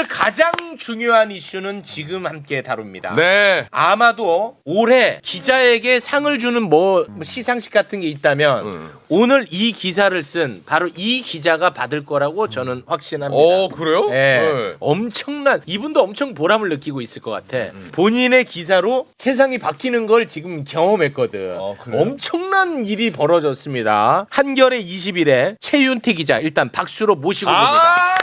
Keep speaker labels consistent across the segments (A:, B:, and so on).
A: 오늘 가장 중요한 이슈는 지금 함께 다룹니다.
B: 네.
A: 아마도 올해 기자에게 상을 주는 뭐 시상식 같은 게 있다면 오늘 이 기사를 쓴 바로 이 기자가 받을 거라고 저는 확신합니다.
B: 그래요?
A: 네. 엄청난 이분도 엄청 보람을 느끼고 있을 것 같아. 본인의 기사로 세상이 바뀌는 걸 지금 경험했거든.
B: 그래요?
A: 엄청난 일이 벌어졌습니다. 한겨레 20일에 최윤태 기자 일단 박수로 모시고 봅니다.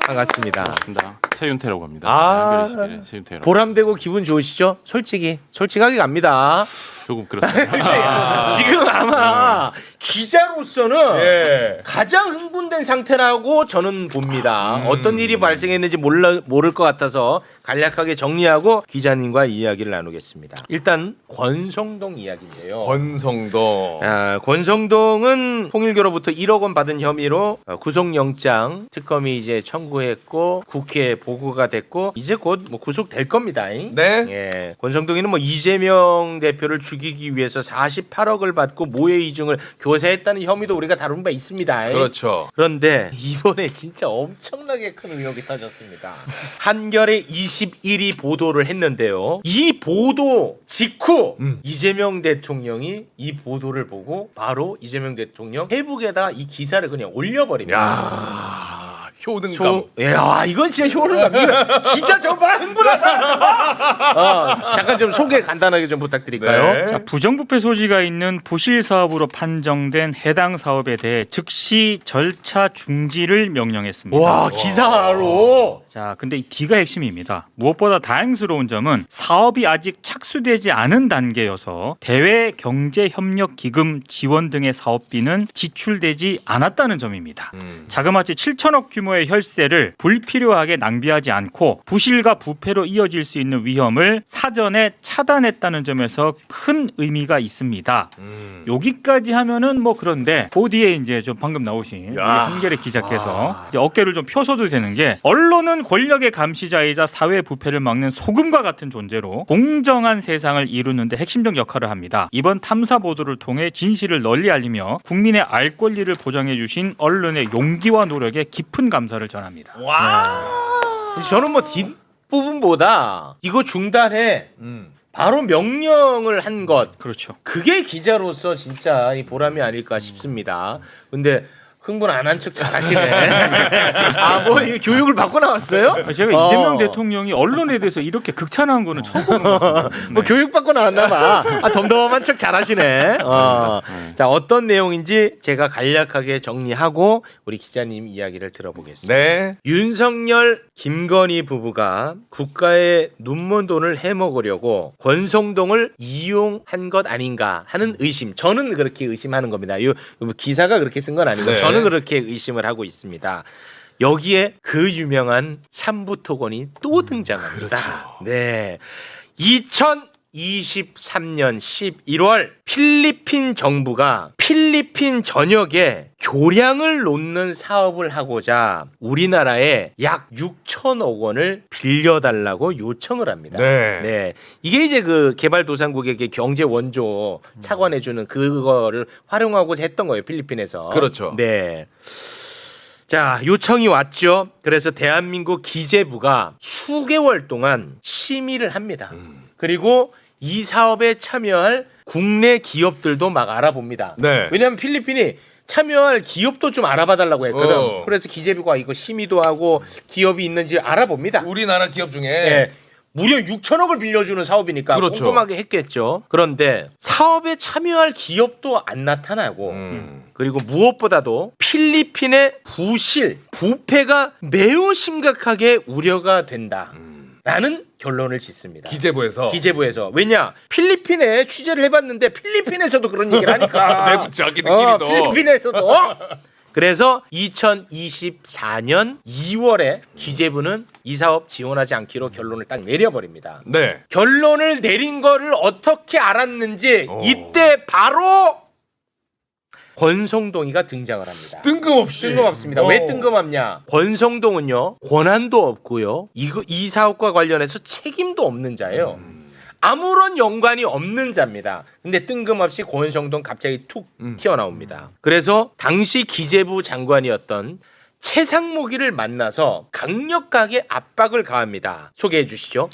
A: 반갑습니다.
C: 반갑습니다. 최윤태라고 합니다. 한겨레 최윤태라고.
A: 보람되고 기분 좋으시죠? 솔직하게 갑니다.
C: 조금 그렇습니다.
A: 지금 아마 기자로서는
B: 예.
A: 가장 흥분된 상태라고 저는 봅니다. 어떤 일이 발생했는지 모를 것 같아서 간략하게 정리하고 기자님과 이야기를 나누겠습니다. 일단 권성동 이야기인데요.
B: 권성동.
A: 권성동은 통일교로부터 1억 원 받은 혐의로 구속영장 특검이 이제 청구했고 국회에 보고가 됐고 이제 곧 뭐 구속될 겁니다.
B: 네.
A: 예. 권성동이는 뭐 이재명 대표를 죽이기 위해서 48억을 받고 모해 이중을 교사했다는 혐의도 우리가 다룬 바 있습니다.
B: 그렇죠.
A: 그런데 이번에 진짜 엄청나게 큰 의혹이 터졌습니다. 한겨레 21이 보도를 했는데요. 이 보도 직후 이재명 대통령이 이 보도를 보고 바로 이재명 대통령 페이북에다 이 기사를 그냥 올려버립니다.
B: 야. 효능감.
A: 야, 이건 진짜 효능감. 이거 기자 정말 흥분하다. 잠깐 좀 소개 간단하게 좀 부탁드릴까요?
B: 네.
D: 자, 부정부패 소지가 있는 부실 사업으로 판정된 해당 사업에 대해 즉시 절차 중지를 명령했습니다.
A: 와, 기사로.
D: 자, 근데 이 D가 핵심입니다. 무엇보다 다행스러운 점은 사업이 아직 착수되지 않은 단계여서 대외경제협력기금 지원 등의 사업비는 지출되지 않았다는 점입니다. 자그마치 7천억 규모의 혈세를 불필요하게 낭비하지 않고 부실과 부패로 이어질 수 있는 위험을 사전에 차단했다는 점에서 큰 의미가 있습니다. 여기까지 하면은 뭐 그런데 그 뒤에 이제 좀 방금 나오신 우리 한겨레 기자께서 이제 어깨를 좀 펴서도 되는 게 언론은 권력의 감시자이자 사회 부패를 막는 소금과 같은 존재로 공정한 세상을 이루는데 핵심적 역할을 합니다. 이번 탐사 보도를 통해 진실을 널리 알리며 국민의 알 권리를 보장해 주신 언론의 용기와 노력에 깊은 감사를 전합니다.
A: 와. 저는 뭐 뒷부분보다 이거 중단해. 바로 명령을 한 것.
D: 그렇죠.
A: 그게 기자로서 진짜 이 보람이 아닐까 싶습니다. 근데 흥분 안 한 척 잘하시네. 뭐 교육을 받고 나왔어요?
D: 제가 이재명 대통령이 언론에 대해서 이렇게 극찬한 거는 처음 보는 것 같습니다.
A: 뭐 교육 받고 나왔나 봐. 덤덤한 척 잘하시네. 자, 어떤 내용인지 제가 간략하게 정리하고 우리 기자님 이야기를 들어보겠습니다.
B: 네.
A: 윤석열, 김건희 부부가 국가의 눈먼 돈을 해먹으려고 권성동을 이용한 것 아닌가 하는 의심. 저는 그렇게 의심하는 겁니다. 이 기사가 그렇게 쓴 건 아니고
B: 네.
A: 저는 그렇게 의심을 하고 있습니다. 여기에 그 유명한 삼부토건이 또 등장합니다.
B: 그렇죠.
A: 네, 2023년 11월 필리핀 정부가 필리핀 전역에 교량을 놓는 사업을 하고자 우리나라에 약 6천억 원을 빌려달라고 요청을 합니다.
B: 네.
A: 이게 이제 그 개발도상국에게 경제 원조 차관해주는 그거를 활용하고 했던 거예요, 필리핀에서.
B: 그렇죠.
A: 네. 자, 요청이 왔죠. 그래서 대한민국 기재부가 수개월 동안 심의를 합니다. 그리고 이 사업에 참여할 국내 기업들도 막 알아봅니다.
B: 네.
A: 왜냐하면 필리핀이 참여할 기업도 좀 알아봐달라고 했거든. 그래서 기재부가 이거 심의도 하고 기업이 있는지 알아봅니다.
B: 우리나라 기업 중에
A: 예. 무려 6천억을 빌려주는 사업이니까
B: 그렇죠.
A: 꼼꼼하게 했겠죠. 그런데 사업에 참여할 기업도 안 나타나고 그리고 무엇보다도 필리핀의 부실, 부패가 매우 심각하게 우려가 된다. 라는 결론을 짓습니다. 기재부에서. 왜냐? 필리핀에 취재를 해봤는데 필리핀에서도 그런 얘기를 하니까.
B: 내부 자기들끼리도.
A: 필리핀에서도. 그래서 2024년 2월에 기재부는 이 사업 지원하지 않기로 결론을 딱 내려버립니다.
B: 네.
A: 결론을 내린 거를 어떻게 알았는지 이때 바로 권성동이가 등장을 합니다. 뜬금없습니다. 왜 뜬금없냐? 권성동은요 권한도 없고요. 이 사업과 관련해서 책임도 없는 자예요. 아무런 연관이 없는 자입니다. 근데 뜬금없이 권성동 갑자기 툭 튀어나옵니다. 그래서 당시 기재부 장관이었던 최상목이를 만나서 강력하게 압박을 가합니다. 소개해 주시죠.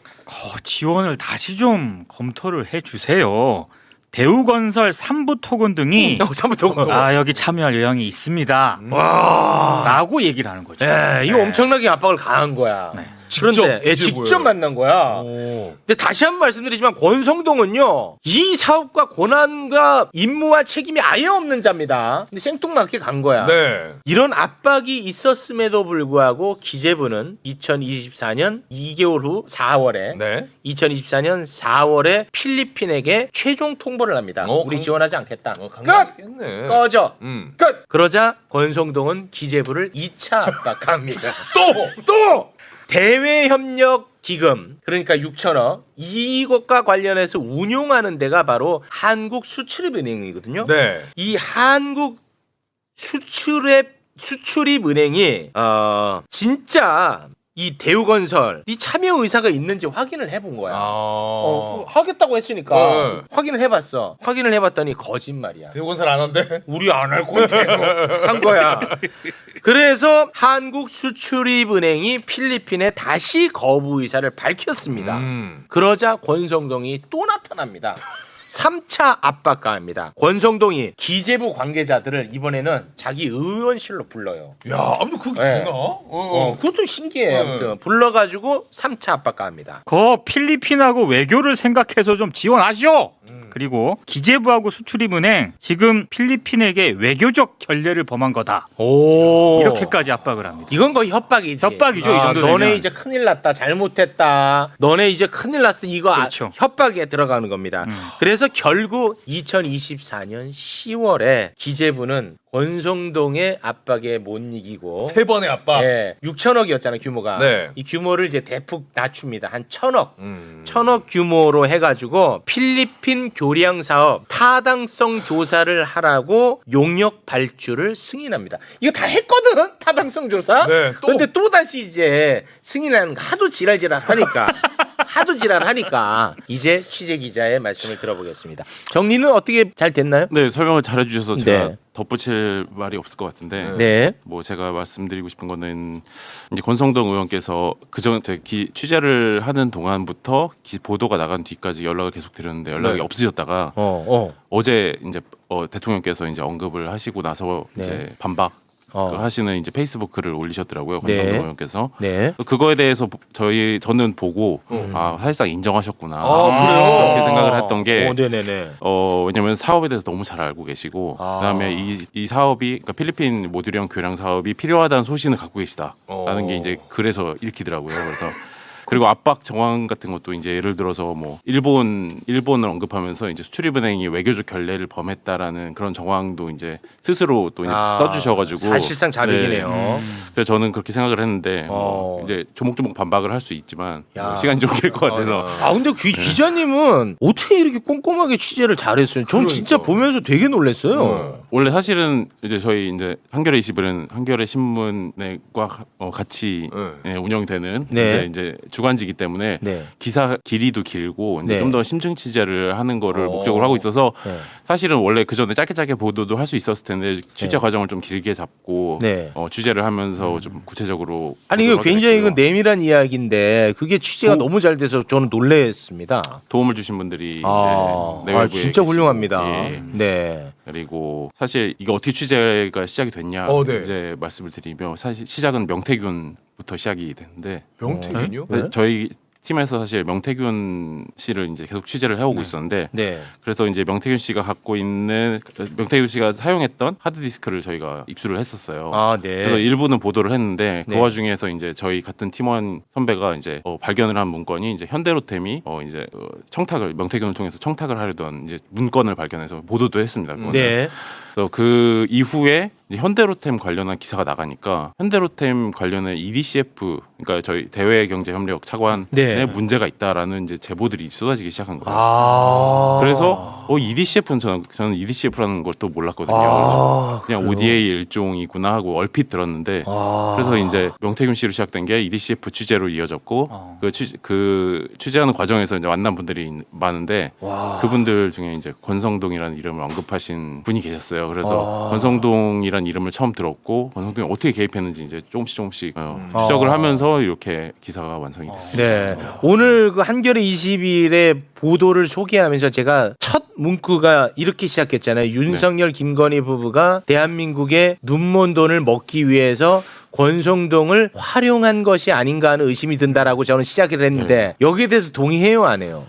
D: 지원을 다시 좀 검토를 해주세요. 대우건설 삼부토건 등이
A: 삼부토건.
D: 여기 참여할 의향이 있습니다.
A: 와.
D: 라고 얘기를 하는 거죠.
A: 이거 엄청나게 압박을 가한 거야.
D: 네.
A: 그런데 직접 만난 거야. 근데 다시 한 번 말씀드리지만 권성동은요, 이 사업과 권한과 임무와 책임이 아예 없는 자입니다. 근데 생뚱맞게 간 거야.
B: 네.
A: 이런 압박이 있었음에도 불구하고 기재부는 2024년 2개월 후 4월에
B: 네.
A: 2024년 4월에 필리핀에게 최종 통보를 합니다. 우리 지원하지 않겠다. 끝!
B: 강력했네.
A: 꺼져.
B: 음.
A: 끝! 그러자 권성동은 기재부를 2차 압박합니다.
B: 또
A: 대외협력기금, 그러니까 6천억, 이것과 관련해서 운용하는 데가 바로 한국수출입은행이거든요.
B: 네.
A: 이 한국수출입은행이 진짜 이 대우건설 이 참여 의사가 있는지 확인을 해본 거야. 하겠다고 했으니까
B: 네.
A: 확인을 해봤어. 확인을 해봤더니 거짓말이야.
B: 대우건설 안 한대.
A: 우리 안 할 건데 한 거야. 그래서 한국수출입은행이 필리핀에 다시 거부 의사를 밝혔습니다. 그러자 권성동이 또 나타납니다. 3차 압박 가합니다. 권성동이 기재부 관계자들을 이번에는 자기 의원실로 불러요.
B: 야, 아무튼 그게
A: 네.
B: 되나?
A: 그것도 신기해. 아무튼 불러가지고 3차 압박 가합니다.
D: 필리핀하고 외교를 생각해서 좀 지원하시오. 그리고 기재부하고 수출입은행 지금 필리핀에게 외교적 결례를 범한 거다.
A: 오,
D: 이렇게까지 압박을 합니다.
A: 이건 거의 협박이지.
D: 협박이죠, 이 정도 되면.
A: 너네 이제 큰일 났다, 잘못했다. 너네 이제 큰일 났어. 이거
D: 그렇죠.
A: 협박에 들어가는 겁니다. 그래서 결국 2024년 10월에 기재부는 권성동의 압박에 못 이기고
B: 세 번의 압박.
A: 6천억이었잖아 규모가.
B: 네.
A: 이 규모를 이제 대폭 낮춥니다. 한 1,000억. 1,000억 규모로 해가지고 필리핀 교량 사업 타당성 조사를 하라고 용역 발주를 승인합니다. 이거 다 했거든 타당성 조사.
B: 네,
A: 근데 또 다시 이제 승인하는 거 하도 지랄하니까 이제 취재 기자의 말씀을 들어보겠습니다. 정리는 어떻게 잘 됐나요?
C: 네, 설명을 잘 해주셔서 제가
A: 네.
C: 덧붙일 말이 없을 것 같은데
A: 네.
C: 뭐 제가 말씀드리고 싶은 거는 이제 권성동 의원께서 그전 취재를 하는 동안부터 보도가 나간 뒤까지 연락을 계속 드렸는데 연락이
B: 네.
C: 없으셨다가 어제 이제 대통령께서 이제 언급을 하시고 나서
A: 네.
C: 이제 반박 하시는 이제 페이스북 글을 올리셨더라고요.
A: 네.
C: 권성동 의원께서.
A: 네.
C: 그거에 대해서 저는 보고 사실상 인정하셨구나.
B: 그래요?
C: 그렇게 생각을 했던 게
A: 네네네.
C: 왜냐면 사업에 대해서 너무 잘 알고 계시고 그다음에 이 사업이 그러니까 필리핀 모듈형 교량 사업이 필요하다는 소신을 갖고 계시다라는 게 이제 글에서 읽히더라고요. 그래서 그리고 압박 정황 같은 것도 이제 예를 들어서 뭐 일본을 언급하면서 이제 수출입은행이 외교적 결례를 범했다라는 그런 정황도 이제 스스로 또 이제 써주셔가지고
A: 사실상 자백이네요.
C: 네. 그래서 저는 그렇게 생각을 했는데 이제 조목조목 반박을 할 수 있지만
A: 야.
C: 시간이 좀 길 것 같아서
A: 근데 기자님은 어떻게 이렇게 꼼꼼하게 취재를 잘했어요? 전 진짜 보면서 되게 놀랐어요.
C: 원래 사실은 이제 저희 이제 한겨레 21은 한겨레 신문과 같이 운영되는
A: 네.
C: 이제 주간지기 때문에
A: 네.
C: 기사 길이도 길고 이제
A: 네.
C: 좀 더 심층 취재를 하는 거를 목적으로 하고 있어서
A: 네.
C: 사실은 원래 그 전에 짧게 보도도 할 수 있었을 텐데 취재
A: 네.
C: 과정을 좀 길게 잡고
A: 네.
C: 취재를 하면서 좀 구체적으로
A: 아니 이거
C: 보도를 하게
A: 굉장히
C: 됐고요.
A: 내밀한 이야기인데 그게 취재가 너무 잘 돼서 저는 놀랐습니다.
C: 도움을 주신 분들이 이제 내외부에
A: 진짜
C: 계시고,
A: 훌륭합니다.
C: 예.
A: 네.
C: 그리고 사실 이게 어떻게 취재가 시작이 됐냐
B: 네.
C: 이제 말씀을 드리면 사실 시작은 명태균부터 시작이 됐는데
B: 명태균요?
A: 네?
C: 저희 팀에서 사실 명태균 씨를 이제 계속 취재를 해오고 있었는데
A: 네.
C: 그래서 이제 명태균 씨가 사용했던 하드디스크를 저희가 입수를 했었어요.
A: 네.
C: 그래서 일부는 보도를 했는데
A: 네.
C: 그 와중에서 이제 저희 같은 팀원 선배가 이제 발견을 한 문건이 이제 현대로템이 이제 명태균을 통해서 청탁을 하려던 이제 문건을 발견해서 보도도 했습니다. 그거는.
A: 네.
C: 그래서 그 이후에 이제 현대로템 관련한 기사가 나가니까 현대로템 관련한 EDCF 그러니까 저희 대외경제협력 차관에
A: 네.
C: 문제가 있다라는 이제 제보들이 쏟아지기 시작한 거예요. 그래서 EDCF는 저는 EDCF라는 걸 또 몰랐거든요. 그냥 ODA 일종이구나 하고 얼핏 들었는데 그래서 이제 명태균 씨로 시작된 게 EDCF 취재로 이어졌고 그 취재하는 과정에서 이제 만난 분들이 많은데 그분들 중에 이제 권성동이라는 이름을 언급하신 분이 계셨어요. 몰랐어요. 그래서 권성동이란 이름을 처음 들었고 권성동이 어떻게 개입했는지 이제 조금씩 추적을 하면서 이렇게 기사가 완성이 됐습니다.
A: 네. 오늘 그 한겨레 20일의 보도를 소개하면서 제가 첫 문구가 이렇게 시작했잖아요. 윤석열 김건희 부부가 대한민국의 눈먼 돈을 먹기 위해서 권성동을 활용한 것이 아닌가 하는 의심이 든다라고 저는 시작을 했는데 여기에 대해서 동의해요, 안 해요?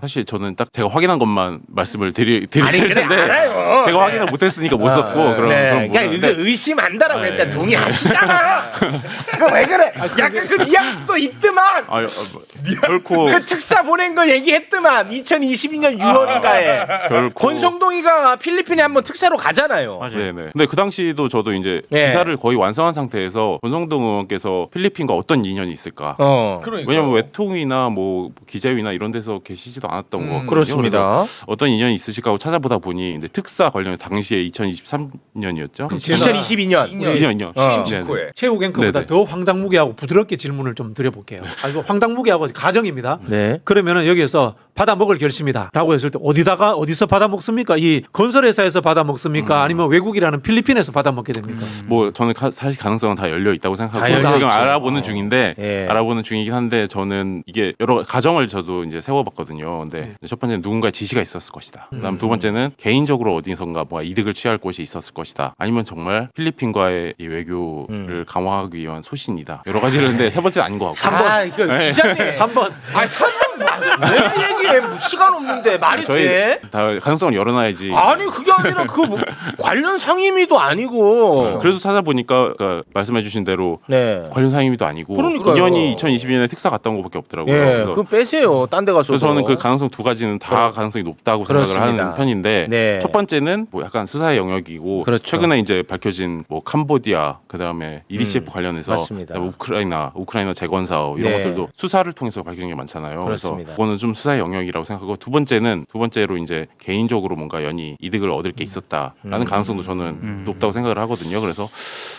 C: 사실 저는 딱 제가 확인한 것만 말씀을 드릴
A: 아니, 그래,
C: 텐데
A: 알아요.
C: 제가 확인을 못했으니까 못 썼고 그런
A: 네.
C: 부분은.
A: 그러니까 이거 의심한다라고
C: 네.
A: 했잖아. 동의하시잖아. 그거 왜 그래? 약간 그 뉘앙스도 있더만.
C: 결코
A: 그 특사 보낸 거 얘기했더만 2022년 6월인가에
C: 결코
A: 권성동이가 필리핀에 한번 특사로 가잖아요.
C: 네네. 근데 그 당시도 저도 이제
A: 네.
C: 기사를 거의 완성한 상태에서 권성동 의원께서 필리핀과 어떤 인연이 있을까?
B: 그러니까.
C: 왜냐면 외통이나 뭐 기재위나 이런 데서 계시지도 않았던 거 같거든요.
A: 그렇습니다.
C: 그래서 어떤 인연이 있으실까 하고 찾아보다 보니 이제 특사 관련 당시에 2023년이었죠.
A: 2022년.
C: 2년.
B: 취임
C: 네네.
B: 직후에.
E: 최욱 앵커보다
C: 네네.
E: 더 황당무계하고 부드럽게 질문을 좀 드려볼게요. 이거 황당무계하고 가정입니다.
A: 네.
E: 그러면은 여기에서 받아 먹을 결심이다라고 했을 때 어디서 받아 먹습니까? 이 건설회사에서 받아 먹습니까? 아니면 외국이라는 필리핀에서 받아 먹게 됩니까?
C: 뭐 저는 사실 가능성은 다 열려 있다고
A: 다
C: 생각하고
A: 열려
C: 지금
A: 있죠.
C: 알아보는 중인데
A: 예.
C: 알아보는 중이긴 한데 저는 이게 여러 가정을 저도 이제 세워봤거든요. 근데 첫 번째는 누군가의 지시가 있었을 것이다. 그다음 두 번째는 개인적으로 어디선가 뭔가 이득을 취할 곳이 있었을 것이다. 아니면 정말 필리핀과의 이 외교를 강화하기 위한 소신이다. 여러 가지를 했는데 세 번째는 아닌 것 같고.
A: 아, 이거 기자님.
E: 3번.
A: 아, 3번 왜 얘기해? 뭐 시간 없는데 말이
C: 저희
A: 돼?
C: 다 가능성을 열어놔야지.
A: 아니 그게 아니라 그 뭐 관련 상임위도 아니고.
C: 그래서 찾아보니까 그러니까 말씀해주신 대로
A: 네.
C: 관련 상임위도 아니고
A: 그러니까요.
C: 인연이 2022년에 특사 갔다 온 것밖에 없더라고요.
A: 예,
C: 그래서
A: 그거 빼세요. 딴 데 가서.
C: 그래서 저는 그 가능성 두 가지는 다 가능성이 높다고 생각을
A: 그렇습니다.
C: 하는 편인데
A: 네.
C: 첫 번째는 뭐 약간 수사의 영역이고
A: 그렇죠.
C: 최근에 이제 밝혀진 뭐 캄보디아 그다음에 EDCF 관련해서
A: 맞습니다.
C: 그다음에 우크라이나 재건 사업 이런
A: 네.
C: 것들도 수사를 통해서 밝혀진 게 많잖아요.
A: 그렇습니다.
C: 그래서 그거는 좀 수사의 영역이라고 생각하고 두 번째로 이제 개인적으로 뭔가 연이 이득을 얻을 게 있었다라는 가능성도 저는 높다고 생각을 하거든요. 그래서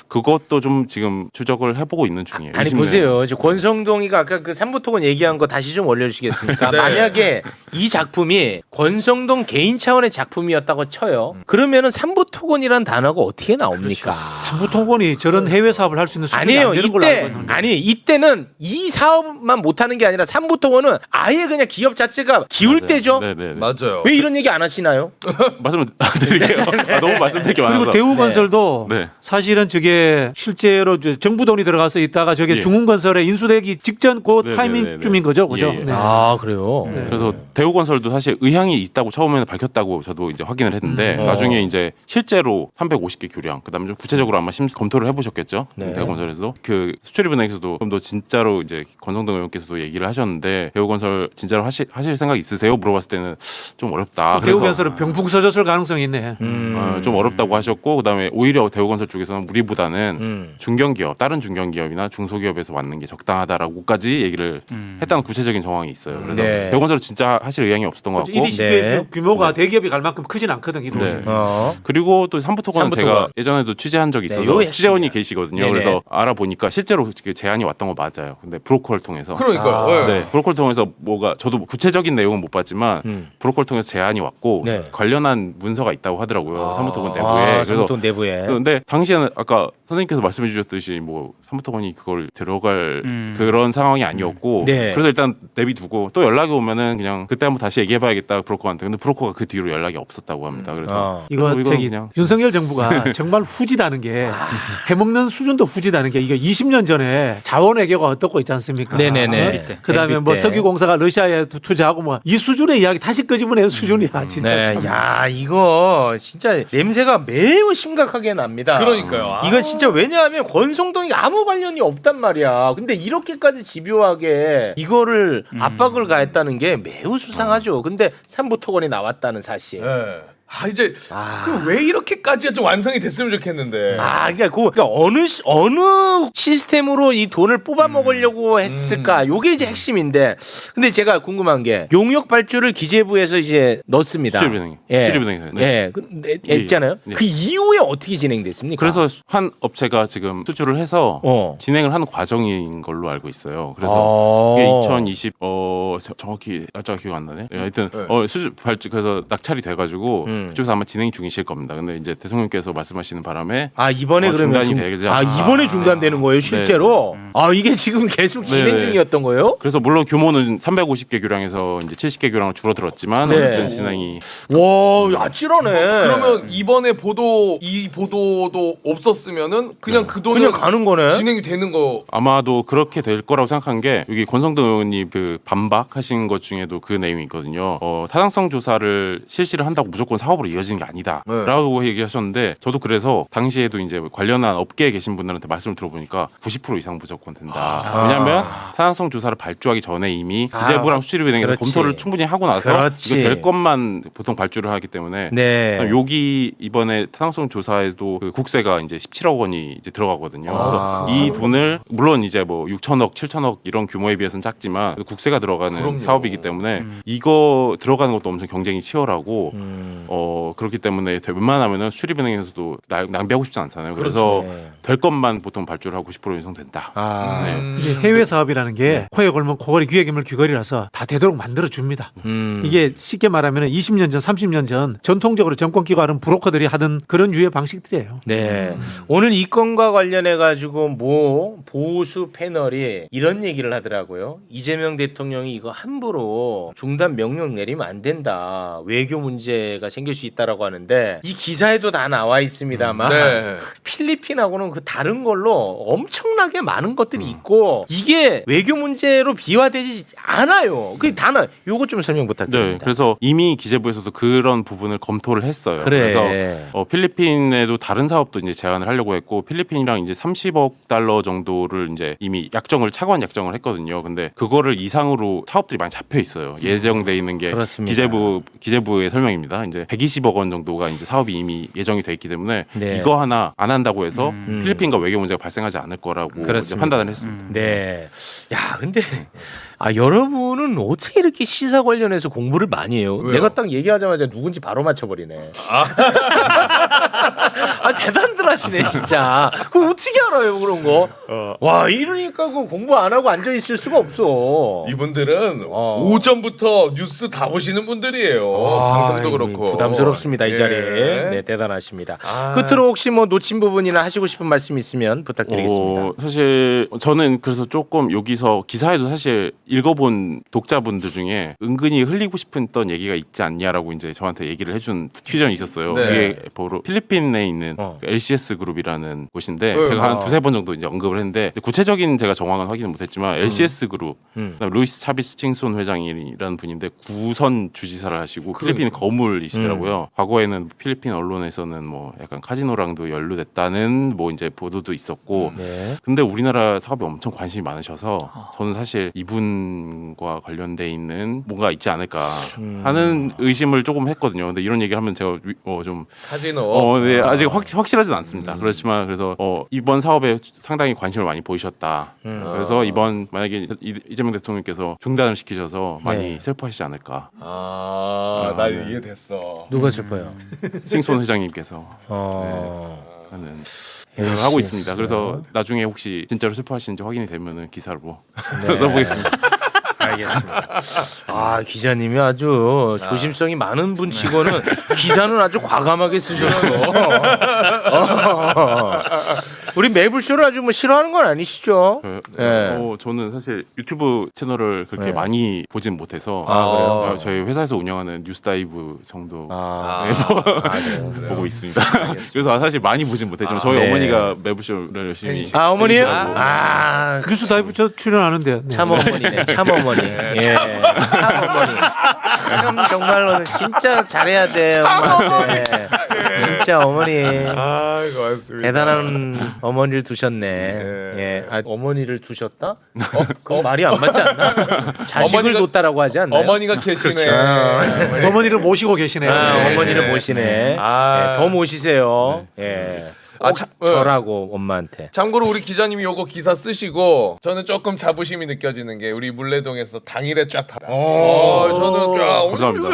C: 그것도 좀 지금 추적을 해보고 있는 중이에요.
A: 아니
C: 20년.
A: 보세요. 저 권성동이가 아까 그 삼부토건 얘기한 거 다시 좀 올려주시겠습니까?
B: 네.
A: 만약에 이 작품이 권성동 개인 차원의 작품이었다고 쳐요. 그러면은 삼부토건이란 단어가 어떻게 나옵니까?
E: 삼부통권이 저런 해외 사업을 할 수 있는 수준이
A: 아니에요.
E: 안 되는 걸로 알고
A: 이때
E: 있는데.
A: 아니 이때는 이 사업만 못하는 게 아니라 삼부토건은 아예 그냥 기업 자체가 기울
C: 맞아요.
A: 때죠.
C: 네네.
B: 맞아요.
A: 왜 이런 얘기 안 하시나요?
C: 말씀을 드릴게요. 너무 말씀드릴 게 많아서.
E: 그리고 대우건설도
C: 네.
E: 사실은 저게 실제로 정부 돈이 들어가서 있다가 저게
C: 예.
E: 중흥건설에 인수되기 직전 그
C: 네,
E: 타이밍쯤인 거죠, 그죠?
C: 예, 예.
E: 네.
A: 아 그래요.
C: 그래서 대우건설도 사실 의향이 있다고 처음에는 밝혔다고 저도 이제 확인을 했는데 나중에 이제 실제로 350개 교량 그다음에 좀 구체적으로 아마 검토를 해보셨겠죠.
A: 네.
C: 대우건설에서도 그 수출입은행에서도 그럼 너 진짜로 이제 권성동 의원께서도 얘기를 하셨는데 대우건설 진짜로 하실 생각 있으세요? 물어봤을 때는 좀 어렵다. 그래서
E: 대우건설은 병풍 서졌을 가능성이 있네.
C: 좀 어렵다고 하셨고 그다음에 오히려 대우건설 쪽에서는 우리보다는 중견기업 다른 중견기업이나 중소기업에서 맞는 게 적당하다라고까지 얘기를 했다는 구체적인 정황이 있어요. 그래서
A: 네.
C: 대우건설은 진짜 하실 의향이 없었던 것 같고
E: EDCP의
A: 네.
E: 규모가 대기업이 갈 만큼 크진 않거든, 이 돈이.
C: 네.
A: 그리고
C: 또 삼부토건은
A: 삼부토건.
C: 제가 예전에도 취재한 적이
A: 네,
C: 있어서
A: 요거 핵심이야.
C: 취재원이 계시거든요.
A: 네네.
C: 그래서 알아보니까 실제로 그 제안이 왔던 거 맞아요. 근데 브로커를 통해서
B: 그러니까요. 예.
C: 네, 브로커를 통해서 뭐가 저도 구체적인 내용은 못 봤지만 브로커를 통해서 제안이 왔고
A: 네.
C: 관련한 문서가 있다고 하더라고요. 삼부토건 내부에.
A: 아,
C: 그래서
A: 삼부토건 내부에.
C: 근데 당시에는 아까 선생님께서 말씀해 주셨듯이 뭐 삼부토건이 그걸 들어갈 그런 상황이 아니었고
A: 네.
C: 그래서 일단 내비두고 또 연락이 오면은 그냥 그때 한번 다시 얘기해봐야겠다 브로커한테. 근데 브로커가 그 뒤로 연락이 없었다고 합니다. 그래서
E: 이거
C: 그래서
E: 저기
C: 그냥
E: 윤석열 정부가 정말 후지다는 게 해먹는 수준도 후지다는 게 이거 20년 전에 자원외교가 어떻고 있지 않습니까?
A: 네네네.
E: 그다음에 뭐
A: MB 때.
E: 석유공사가 러시아에 투자하고 뭐 이 수준의 이야기 다시 끄집어내는 수준이야 진짜.
A: 네,
E: 참.
A: 야 이거 진짜 냄새가 매우 심각하게 납니다.
B: 그러니까요.
A: 이거 진짜 왜냐하면 권성동이 아무 관련이 없단 말이야. 근데 이렇게까지 집요하게 이거를 압박을 가했다는 게 매우 수상하죠. 근데 삼부토건이 나왔다는 사실.
B: 예. 아 이제
A: 아.
B: 그 왜 이렇게까지가 좀 완성이 됐으면 좋겠는데.
A: 그러니까 어느 시스템으로 이 돈을 뽑아 먹으려고 했을까? 요게 이제 핵심인데. 근데 제가 궁금한 게 용역 발주를 기재부에서 이제 넣습니다.
C: 수출입은행,
A: 예.
C: 수출입은행에서. 네.
A: 예, 근데 했잖아요.
C: 예.
A: 그 이후에 어떻게 진행됐습니까?
C: 그래서 한 업체가 지금 수출을 해서 진행을 하는 과정인 걸로 알고 있어요. 그래서 이게 2020 정확히 날짜가 기억 안 나네. 하여튼
B: 네.
C: 수출 발주 그래서 낙찰이 돼가지고 그쪽에서 아마 진행 중이실 겁니다. 근데 이제 대통령께서 말씀하시는 바람에
A: 이번에 그러면
C: 중단이 되지 않나.
A: 이번에 중단되는 거예요, 실제로? 이게 지금 계속 진행
C: 네.
A: 중이었던 거예요?
C: 그래서 물론 규모는 350개 교량에서 이제 70개 교량으로 줄어들었지만
A: 네.
C: 어쨌든 진행이
A: 와, 아찔하네.
B: 그러면 이번에 이 보도도 없었으면은 그냥 그 돈은
A: 그냥 가는 거네.
B: 진행이 되는 거.
C: 아마도 그렇게 될 거라고 생각한 게 여기 권성동 의원님 그 반박하신 것 중에도 그 내용이 있거든요. 타당성 조사를 실시를 한다고 무조건 사업으로 이어지는 게 아니다라고 얘기하셨는데 저도 그래서 당시에도 이제 관련한 업계에 계신 분들한테 말씀을 들어보니까 90% 이상 무조건 된다. 왜냐하면 타당성 조사를 발주하기 전에 이미 기재부랑 수출입은행에서
A: 그렇지.
C: 검토를 충분히 하고 나서
A: 그렇지.
C: 이거 될 것만 보통 발주를 하기 때문에
A: 네.
C: 여기 이번에 타당성 조사에도 그 국세가 이제 17억 원이 이제 들어가거든요. 그래서 이 돈을 물론 이제 뭐 6천억, 7천억 이런 규모에 비해서는 작지만 국세가 들어가는
B: 그럼요.
C: 사업이기 때문에 이거 들어가는 것도 엄청 경쟁이 치열하고 그렇기 때문에 웬만하면은 수출입은행에서도 낭비하고 싶지 않잖아요. 그래서 될 것만 보통 발주를 하고 90% 인상된다. 네.
E: 이게 해외 사업이라는 게 코에 걸면 코걸이 귀에 걸면 귀걸이라서 다 되도록 만들어 줍니다. 이게 쉽게 말하면 20년 전, 30년 전 전통적으로 정권기관은 브로커들이 하던 그런 유의 방식들이에요.
A: 네. 오늘 이 건과 관련해 가지고 뭐 보수 패널이 이런 얘기를 하더라고요. 이재명 대통령이 이거 함부로 중단 명령 내리면 안 된다. 외교 문제가 생길 수 있다라고 하는데 이 기사에도 다 나와 있습니다만
B: 네.
A: 필리핀하고는 그 다른 걸로 엄청나게 많은 것들이 있고 이게 외교 문제로 비화되지 않아요. 그게 다 나. 요거 좀 설명
C: 네,
A: 부탁드립니다.
C: 그래서 이미 기재부에서도 그런 부분을 검토를 했어요.
A: 그래.
C: 그래서 필리핀에도 다른 사업도 이제 제안을 하려고 했고 필리핀이랑 이제 30억 달러 정도를 이제 이미 차관 약정을 했거든요. 근데 그거를 이상으로 사업들이 많이 잡혀 있어요. 예정돼 있는 게
A: 그렇습니다.
C: 기재부의 설명입니다. 이제 120억 원 정도가 이제 사업이 이미 예정이 돼 있기 때문에
A: 네.
C: 이거 하나 안 한다고 해서 필리핀과 외교 문제가 발생하지 않을 거라고 이제
A: 그렇습니다.
C: 판단을 했습니다.
A: 네. 야, 근데 여러분은 어떻게 이렇게 시사 관련해서 공부를 많이 해요?
B: 왜요?
A: 내가 딱 얘기하자마자 누군지 바로 맞춰버리네. 대단들 하시네, 진짜. 그거 어떻게 알아요, 그런 거? 와, 이러니까 그 공부 안 하고 앉아있을 수가 없어.
B: 이분들은 오전부터 뉴스 다 보시는 분들이에요. 방송도 그렇고.
A: 부담스럽습니다, 이 자리에. 네, 대단하십니다. 끝으로 혹시 뭐 놓친 부분이나 하시고 싶은 말씀 있으면 부탁드리겠습니다.
C: 사실 저는 그래서 조금 여기서 기사에도 사실 읽어본 독자분들 중에 은근히 흘리고 싶었던 얘기가 있지 않냐라고 이제 저한테 얘기를 해준 퓨전이 있었어요.
B: 네.
C: 그게 바로 필리핀에 있는 LCS 그룹이라는 곳인데
B: 네.
C: 제가 한 두세 번 정도 이제 언급을 했는데 구체적인 제가 정황은 확인을 못했지만 LCS 그룹, 그다음에 루이스 차비스 칭손 회장이라는 분인데 구선 주지사를 하시고 필리핀 거물이시더라고요. 과거에는 필리핀 언론에서는 뭐 약간 카지노랑도 연루됐다는 뭐 이제 보도도 있었고,
A: 네.
C: 근데 우리나라 사업에 엄청 관심이 많으셔서 저는 사실 이분과 관련돼 있는 뭔가 있지 않을까 하는 의심을 조금 했거든요. 근데 이런 얘기를 하면 제가 좀
B: 카지노.
C: 네, 아직 확실하진 않습니다. 그렇지만 그래서 이번 사업에 상당히 관심을 많이 보이셨다. 그래서 이번 만약에 이재명 대통령께서 중단을 시키셔서 많이
A: 네.
C: 슬퍼하시지 않을까.
B: 나 이해됐어.
A: 누가 슬퍼요?
C: 싱손 회장님께서 하는 생각을 하고 있습니다. 그래서 나중에 혹시 진짜로 슬퍼하시는지 확인이 되면은 기사로 써보겠습니다.
A: 알겠습니다. 기자님이 아주 조심성이 많은 분치고는 기사는 아주 과감하게 쓰셨어. 우리 매불쇼를 아주 뭐 싫어하는 건 아니시죠? 네.
C: 저는 사실 유튜브 채널을 그렇게
A: 네.
C: 많이 보진 못해서
A: 그래요?
C: 저희 회사에서 운영하는 뉴스다이브 정도
A: 그래요?
C: 보고 있습니다. 그래서 사실 많이 보진 못했지만 저희
A: 네.
C: 어머니가 매불쇼를 열심히
A: 어머니요?
C: 팬이시라고.
E: 뉴스 다이브 저 출연하는데. 네.
A: 참 어머니네. 참 어머니. 예. 참 어머니. 참 정말로 진짜 잘해야 돼 엄마한테. 진짜 어머니.
B: 고맙습니다.
A: 대단한 어머니를 두셨네. 예. 어머니를 두셨다? 그거 말이 안 맞지 않나? 자식을
B: 어머니가-
A: 뒀다라고 하지 않나요?
B: 어머니가 계시네.
E: 어머니를 모시고 계시네요.
A: 어머니를 모시네.
B: 아.
A: 예, 더 모시세요. 예. 저라고 엄마한테.
B: 참고로 우리 기자님이 요거 기사 쓰시고 저는 조금 자부심이 느껴지는 게 우리 물레동에서 당일에 쫙 다. 저는 쫙
C: 감사합니다.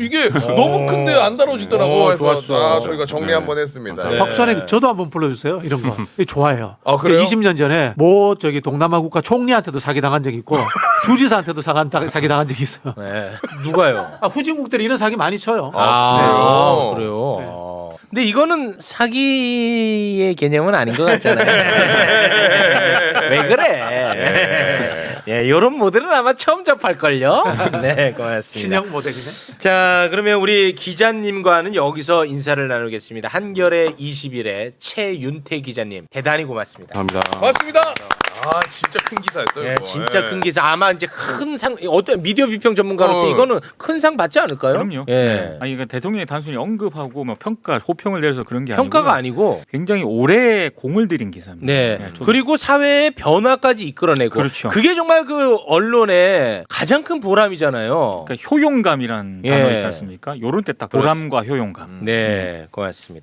B: 이게 너무 큰데 안 다뤄지더라고 해서
A: 좋았어.
B: 저희가 정리 한번 했습니다.
C: 감사합니다.
E: 박수환에 저도 한번 불러주세요. 이런 거. 이거 좋아해요.
B: 아, 그래요?
E: 20년 전에 뭐 저기 동남아 국가 총리한테도 사기 당한 적이 있고 주지사한테도 사기 당한 적이 있어요.
A: 네. 누가요?
E: 후진국들이 이런 사기 많이 쳐요.
B: 그래요?
A: 그래요.
E: 네.
A: 근데 이거는 사기의 개념은 아닌 것 같잖아요. 왜 그래? 예, 이런 모델은 아마 처음 접할걸요? 네, 고맙습니다.
E: 신형 모델이네.
A: 자, 그러면 우리 기자님과는 여기서 인사를 나누겠습니다. 한겨레 20일의 최윤태 기자님, 대단히 고맙습니다.
C: 감사합니다.
B: 맞습니다. 아 진짜 큰 기사였어요.
A: 예,
B: 이거.
A: 진짜
B: 예.
A: 큰 기사. 아마 이제 큰 상, 어떤 미디어 비평 전문가로서 이거는 큰 상 받지 않을까요?
D: 그럼요.
A: 예.
D: 네. 아니 그러니까 대통령이 단순히 언급하고 뭐 평가, 호평을 내려서 그런 게
A: 평가가
D: 아니고
A: 아니고
D: 굉장히 오래 공을 들인 기사입니다.
A: 네.
D: 저도
A: 그리고 사회의 변화까지 이끌어내고
D: 그렇죠.
A: 그게 정말 그 언론의 가장 큰 보람이잖아요.
D: 그러니까 효용감이란
A: 예.
D: 단어 있지 않습니까? 요런 때 딱 보람과 효용감.
A: 네, 고맙습니다.